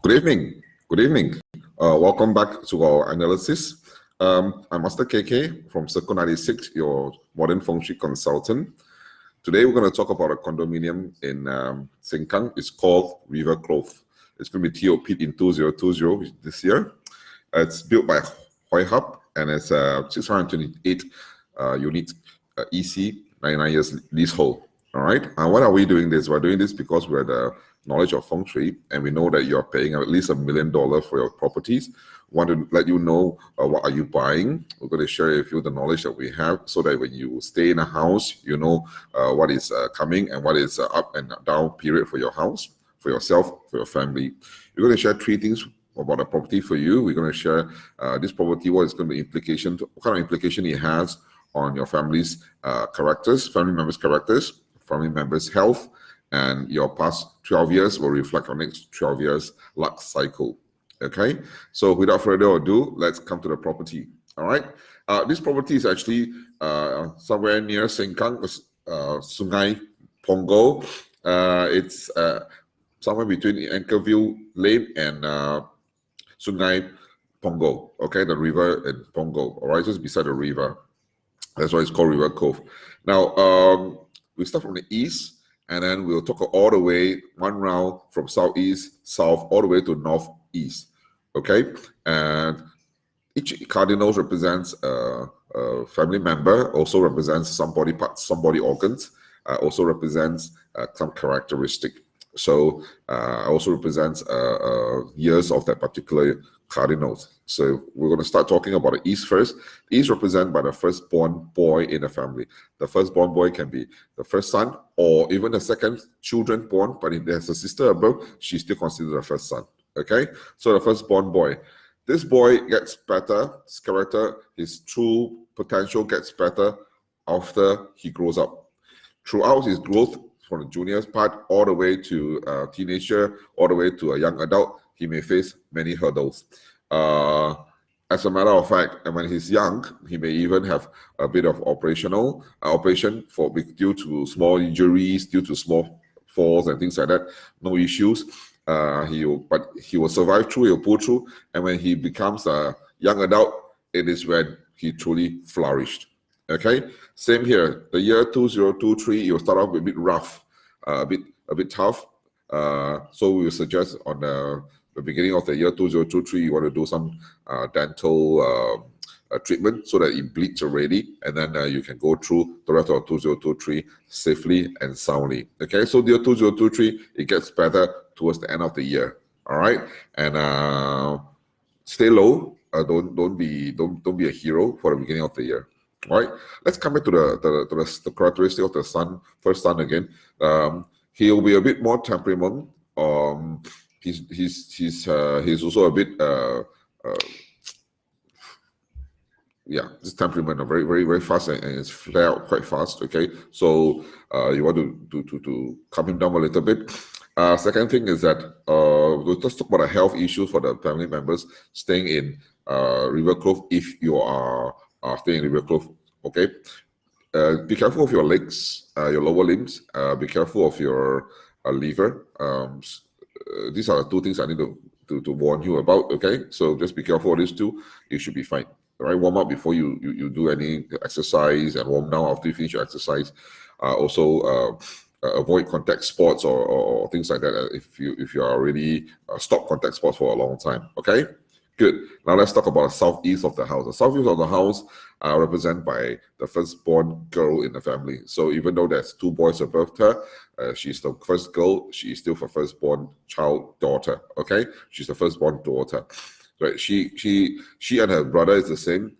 Good evening. Good evening. Welcome back to our analysis. I'm Master KK from Circle 96, your modern Feng Shui consultant. Today we're going to talk about a condominium in Sengkang. It's called Rivercove. It's going to be TOP in 2020 this year. It's built by Hoi Hub and it's 628 unit EC, 99 years leasehold. All right. And what are we doing this? We're doing this because we're the knowledge of Feng Shui, and we know that you're paying at least $1 million for your properties. Want to let you know what are you buying. We're going to share with you the knowledge that we have, so that when you stay in a house, you know what is coming and what is up and down period for your house, for yourself, for your family. We're going to share 3 things about the property for you. We're going to share this property, what is going to be implication, what kind of implication it has on your family's characters, family members' health, and your past 12 years will reflect on next 12 years luck cycle. Okay, so without further ado, let's come to the property. All right, this property is actually somewhere near Sengkang, Sungai Punggol. It's somewhere between Anchorview Lane and Sungai Punggol. Okay, the river in Punggol. All right, just beside the river. That's why it's called Rivercove. Now, we start from the east. And then we'll talk all the way, one round from southeast, south, all the way to northeast. Okay? And each cardinal represents a family member, also represents some body parts, some body organs, also represents some characteristic. So also represents years of that particular cardinals. So we're going to start talking about the East first. The East represented by the firstborn boy in the family. The firstborn boy can be the first son or even the second children born, but if there's a sister above, she's still considered the first son. Okay? So the firstborn boy. This boy gets better, his character, his true potential gets better after he grows up. Throughout his growth, from the junior part all the way to a teenager, all the way to a young adult, he may face many hurdles. As a matter of fact, and when he's young, he may even have a bit of operation due to small injuries, due to small falls and things like that. No issues. But he will survive through, he'll pull through, and when he becomes a young adult, it is when he truly flourished. Okay, same here. The year 2023, it will start off a bit rough, a bit tough. So we will suggest on the beginning of the year 2023, you want to do some dental treatment so that it bleeds already, and then you can go through the rest of 2023 safely and soundly. Okay, so the year 2023, it gets better towards the end of the year. All right, and stay low. Don't be a hero for the beginning of the year. All right, let's come back to the characteristic of the son, first son again. He'll be a bit more temperament. He's also a bit this temperament are very fast and it's flare out quite fast. Okay, so you want to calm him down a little bit. Second thing is that we'll just talk about the health issues for the family members staying in Rivercove. If you are staying in Rivercove, okay, be careful of your legs, your lower limbs. Be careful of your liver. These are the 2 things I need to warn you about. Okay, so just be careful of these 2. You should be fine. All right, warm up before you do any exercise, and warm down after you finish your exercise. Also, avoid contact sports or things like that if you are already stopped contact sports for a long time. Okay. Good. Now let's talk about the southeast of the house. The southeast of the house are represented by the firstborn girl in the family. So even though there's 2 boys above her, she's the first girl. She is still the firstborn daughter. Okay, she's the firstborn daughter. Right. She and her brother is the same.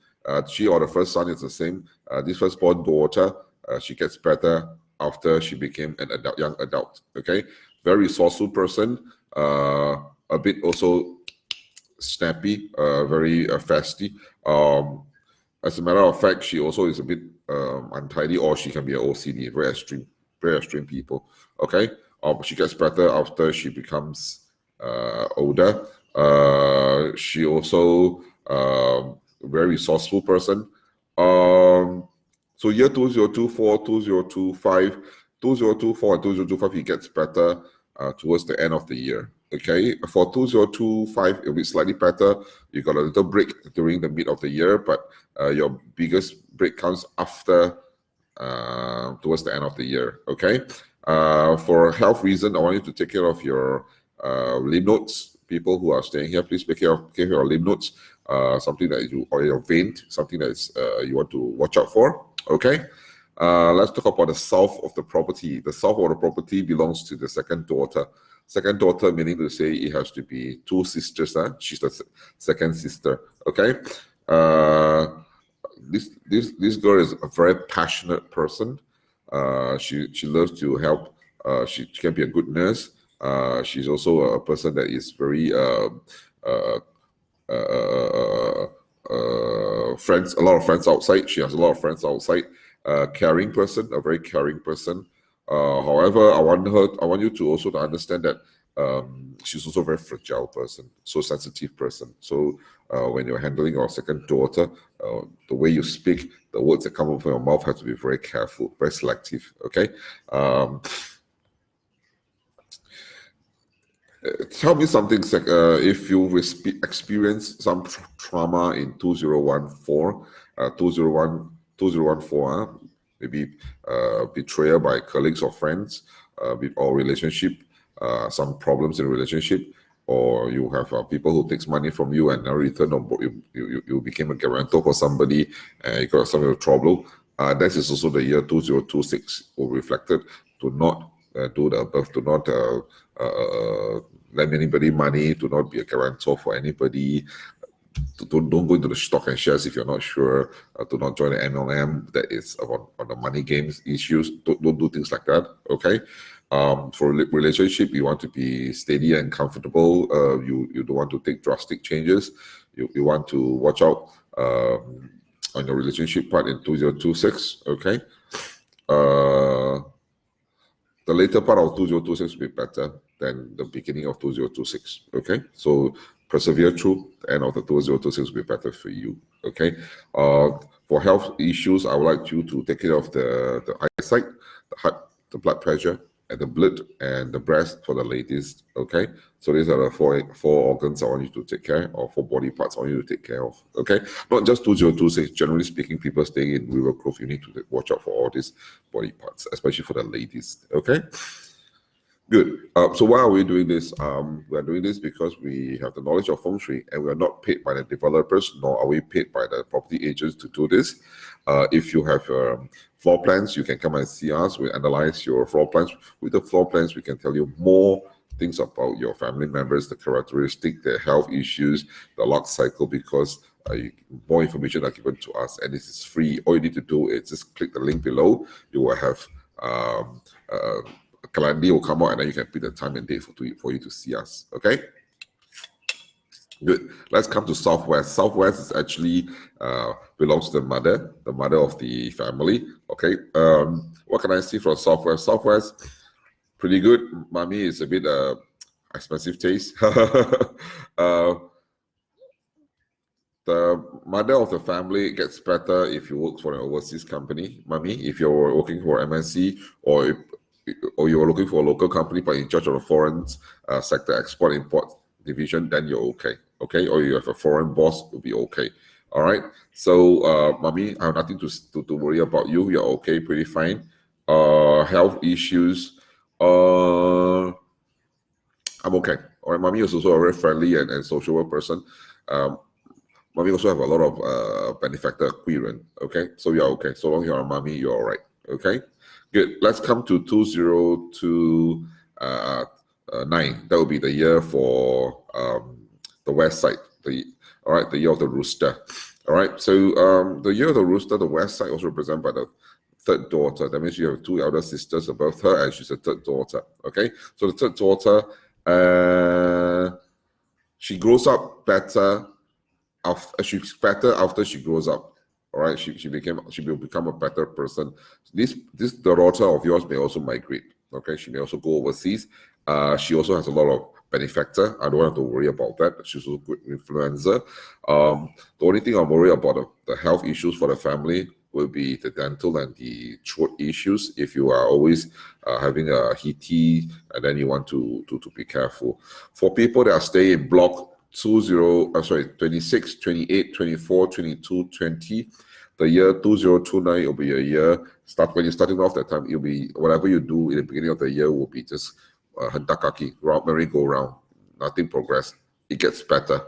She or the first son is the same. This firstborn daughter, she gets better after she became an young adult. Okay, very resourceful person. A bit also snappy, very fasty. As a matter of fact, she also is a bit untidy, or she can be an OCD, very extreme people. Okay, she gets better after she becomes older. She also very resourceful person. So year 2024, 2025, 2024 and 2025, he gets better towards the end of the year. Okay, for 2025, it'll be slightly better. You got a little break during the mid of the year, but your biggest break comes after towards the end of the year. Okay, for health reason, I want you to take care of your lymph nodes. People who are staying here, please take care of your lymph nodes. Something that you, or your vein, something that is you want to watch out for. Okay. Let's talk about the south of the property. The south of the property belongs to the second daughter. Second daughter, meaning to say it has to be two sisters. She's the second sister. Okay. This girl is a very passionate person. She loves to help. She can be a good nurse. She's also a person that is very friends. A lot of friends outside. She has a lot of friends outside. Caring person, a very caring person. However, I want you to also to understand that she's also a very fragile person, so sensitive person. So when you're handling your second daughter, the way you speak, the words that come out from your mouth have to be very careful, very selective. Okay. Tell me something, if you experienced some trauma in 2014, 2014, maybe betrayal by colleagues or friends, or relationship, some problems in relationship, or you have people who takes money from you and now return, or you became a guarantor for somebody and you got some of trouble. That is also the year 2026 will reflected. Do not do the above. Do not lend anybody money. Do not be a guarantor for anybody. Don't go into the stock and shares if you're not sure. Do not join the MLM that is on the money games issues. Don't do things like that. Okay. For relationship, you want to be steady and comfortable. You don't want to take drastic changes. You want to watch out on your relationship part in 2026. Okay. The later part of 2026 will be better than the beginning of 2026. Okay, so persevere through. The end of the 2026 will be better for you. Okay, for health issues, I would like you to take care of the eyesight, the heart, the blood pressure, and the blood and the breast for the ladies. Okay, so these are the four organs I want you to take care of, 4 body parts I want you to take care of. Okay, not just 2026. Generally speaking, people staying in Rivercove, you need to watch out for all these body parts, especially for the ladies. Okay. Good. So why are we doing this? We are doing this because we have the knowledge of Feng Shui, and we are not paid by the developers, nor are we paid by the property agents to do this. If you have floor plans, you can come and see us. We analyze your floor plans. With the floor plans, we can tell you more things about your family members, the characteristic, their health issues, the luck cycle, because more information are given to us, and this is free. All you need to do is just click the link below. You will have a calendar will come out, and then you can pick the time and date for you to see us. Okay. Good. Let's come to Southwest. Southwest is actually belongs to the mother of the family. Okay. What can I see from Southwest? Southwest, pretty good. Mommy is a bit expensive taste. The mother of the family gets better if you work for an overseas company. Mommy, if you're working for MNC, or you're looking for a local company but in charge of the foreign sector, export import division, then you're okay. Okay, or you have a foreign boss, will be okay. All right. So, mommy, I have nothing to worry about you. You're okay, pretty fine. Health issues, I'm okay. All right, mommy is also a very friendly and sociable person. Mommy also have a lot of benefactor acquirement. Okay, so you're okay. So long you're a mommy, you're all right. Okay. Good. Let's come to 2029. That will be the year for the west side. All right, the year of the rooster. All right. So the year of the rooster, the west side also represented by the third daughter. That means you have 2 elder sisters above her, and she's a third daughter. Okay. So the third daughter, she grows up better. She's better after she grows up. All right, she will become a better person. The daughter of yours may also migrate. Okay, she may also go overseas. She also has a lot of benefactor. I don't have to worry about that. She's also a good influencer. The only thing I'm worried about the health issues for the family. will be the dental and the throat issues. If you are always having a heaty, and then you want to be careful. For people that are staying in block 26, 28, 24, 22, 20, the year 2029 will be a year, when you're starting off that time, it'll be, whatever you do in the beginning of the year will be just hentakaki, merry-go-round, nothing progress. It gets better.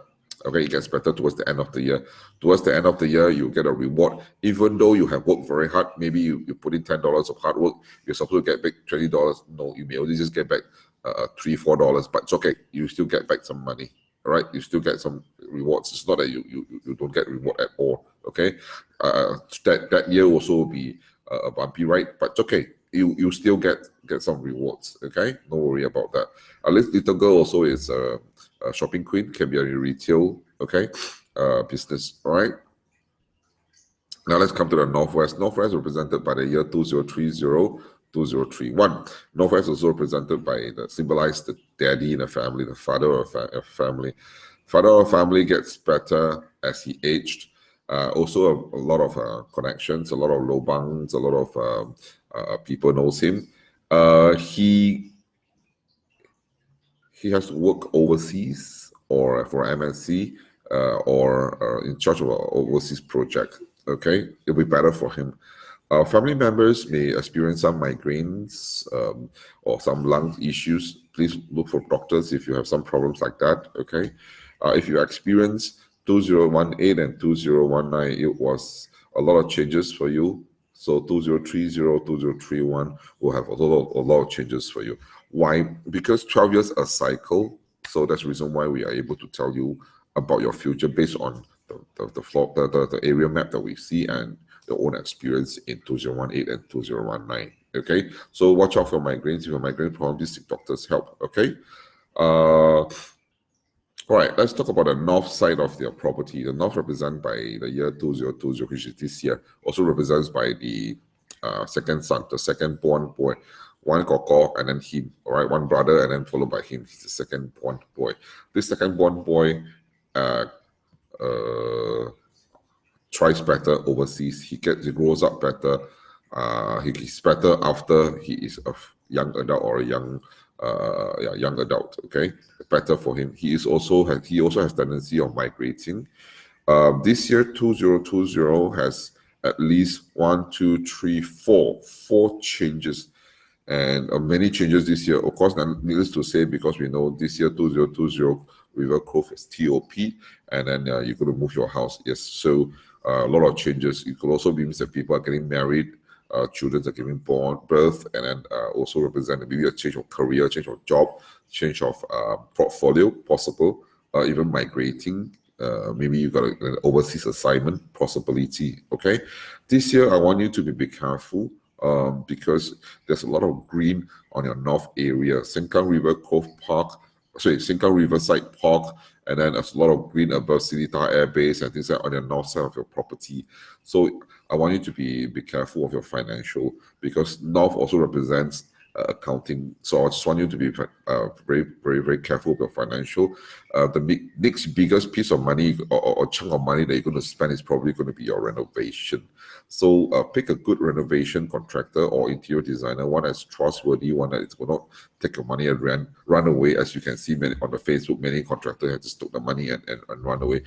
Okay, it gets better towards the end of the year. Towards the end of the year, you get a reward. Even though you have worked very hard, maybe you put in $10 of hard work, you're supposed to get back $20. No, you may only just get back $3, $4, but it's okay. You still get back some money. All right, you still get some rewards. It's not that you don't get reward at all. Okay, that year also will be a bumpy ride, but it's okay. You still get some rewards. Okay, no worry about that. This little girl also is a shopping queen, can be a retail, okay, business. All right. Now let's come to the Northwest. Northwest represented by the year 2030, 2031. Northwest also represented by symbolize the daddy in the family, the father of a family. Father of a family gets better as he aged. Also a lot of connections, a lot of lobangs, a lot of people knows him. He has to work overseas or for MNC or in charge of an overseas project. Okay, it'll be better for him. Family members may experience some migraines or some lung issues. Please look for doctors if you have some problems like that. Okay, if you experience 2018 and 2019, it was a lot of changes for you. So 2030, 2031 will have a lot of changes for you. Why? Because 12 years a cycle. So that's the reason why we are able to tell you about your future based on the area map that we see and your own experience in 2018 and 2019. Okay, so watch out for migraines. If you have migraine problem, please seek doctor's help. Okay. All right, let's talk about the north side of their property. The north represented by the year 2020, which is this year, also represents by the second son, the second born boy. One koko and then him, all right, one brother and then followed by him. He's the second born boy. This second born boy tries better overseas. He grows up better. He's better after he is a young adult or a young adult. Okay, better for him. He also has tendency of migrating. This year 2020 has at least 4 changes, and many changes this year. Of course, needless to say, because we know this year 2020 Rivercove is TOP, and then you're going to move your house. Yes, so a lot of changes. It could also be that people are getting married, children are giving birth, and then also represent maybe a change of career, change of job, change of portfolio, possible, even migrating. Maybe you got an overseas assignment possibility. Okay, this year I want you to be careful because there's a lot of green on your north area, Sengkang Riverside Park, and then there's a lot of green above Seletar Air Base and things like on the north side of your property. So I want you to be careful of your financial, because north also represents accounting. So I just want you to be very, very, very careful of your financial. The next biggest piece of money or chunk of money that you're going to spend is probably going to be your renovation. So pick a good renovation contractor or interior designer, one that's trustworthy, one that is going to take your money and run away. As you can see on the Facebook, many contractors have just took the money and run away.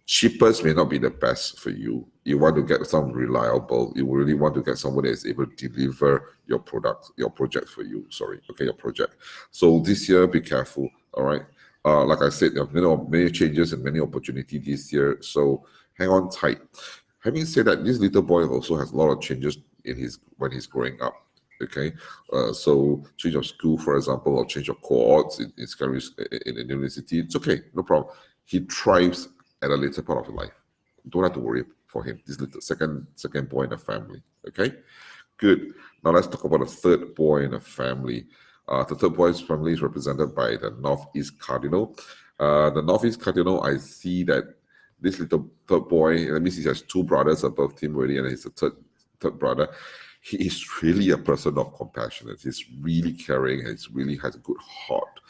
Cheapest may not be the best for you. You want to get someone reliable. You really want to get someone that is able to deliver your project for you. Your project. So this year, be careful. All right. Like I said, there are many changes and many opportunities this year. So hang on tight. Having said that, this little boy also has a lot of changes when he's growing up. Okay, so change of school, for example, or change of cohorts in the university. It's okay, no problem. He thrives at a later part of life. Don't have to worry for him. This little second boy in the family. Okay, good. Now let's talk about the third boy in the family. The third boy's family is represented by the Northeast Cardinal. The Northeast Cardinal, I see that this little third boy, that means he has 2 brothers above him already, and he's a third brother. He is really a person of compassion. He's really caring, and he really has a good heart.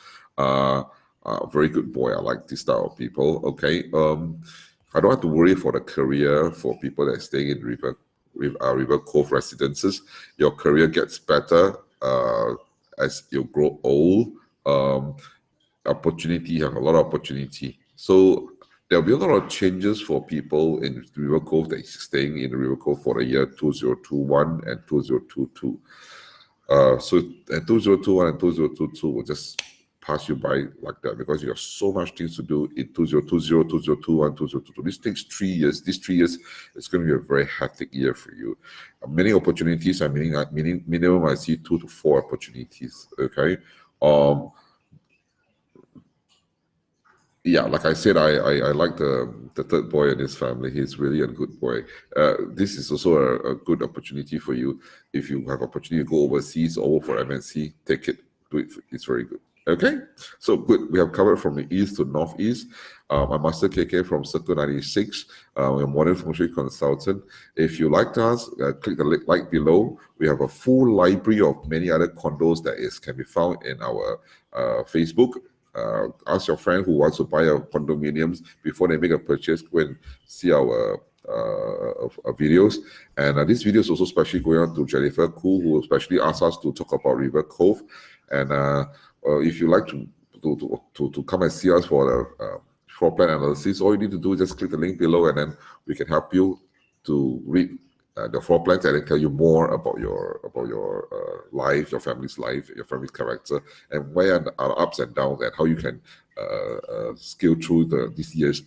Very good boy. I like this style of people. Okay. I don't have to worry for the career for people that are staying in Rivercove residences. Your career gets better as you grow old. Opportunity, you have a lot of opportunity. So there'll be a lot of changes for people in Rivercove that is staying in Rivercove for the year 2021 and 2022. So 2021 and 2022 will just pass you by like that because you have so much things to do in 2020, 2021, 2022. This takes 3 years. These 3 years is going to be a very hectic year for you. Many opportunities. Meaning minimum I see 2 to 4 opportunities. Okay. Yeah, like I said, I like the third boy in his family. He's really a good boy. This is also a good opportunity for you. If you have opportunity to go overseas or for MNC, take it. Do it. It's very good. Okay, so good. We have covered from the east to northeast. I'm Master KK from Circle 96. I'm a modern Feng Shui consultant. If you like us, click the link below. We have a full library of many other condos that can be found in our Facebook. Ask your friend who wants to buy a condominiums before they make a purchase. Go and see our videos. And this video is also specially going on to Jennifer Koo, who especially asked us to talk about Rivercove. And if you like to come and see us for the floor plan analysis, all you need to do is just click the link below, and then we can help you to read the floor plans and tell you more about your life, your family's life, your family's character, and where are ups and downs, and how you can scale through these years.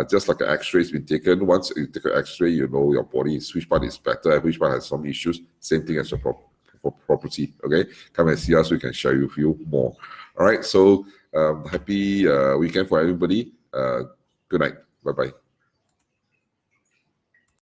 Just like an X-ray has been taken, once you take an X-ray, you know your body, which part is better, and which part has some issues. Same thing as your property. Okay, come and see us. We can share with you more. All right. So happy weekend for everybody. Good night. Bye bye.